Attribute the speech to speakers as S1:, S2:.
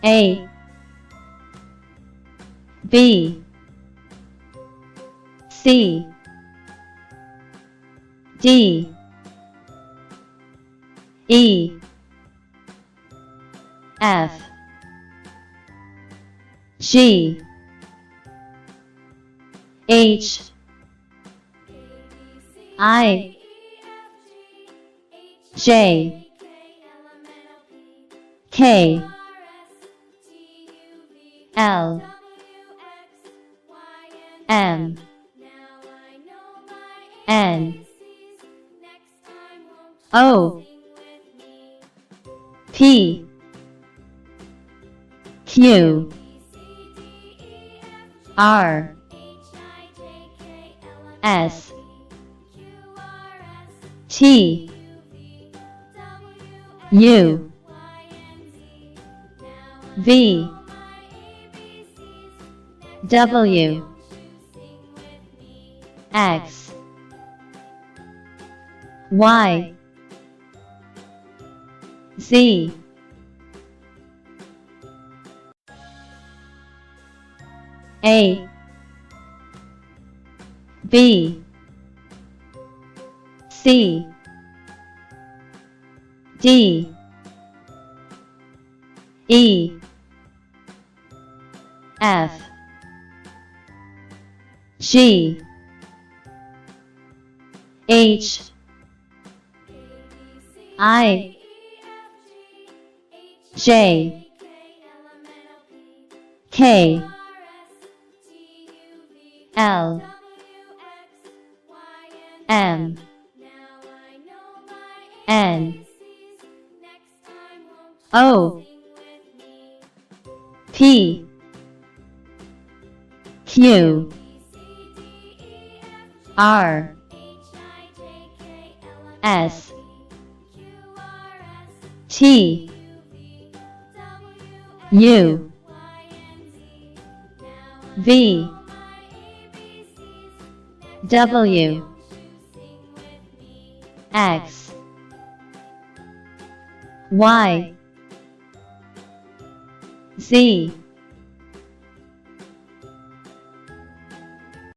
S1: A B C D E F G H I J K L M N O P Q R S T U V W X Y Z A B C D E F G H I J K L M N O P Q R S T U V W X Y Z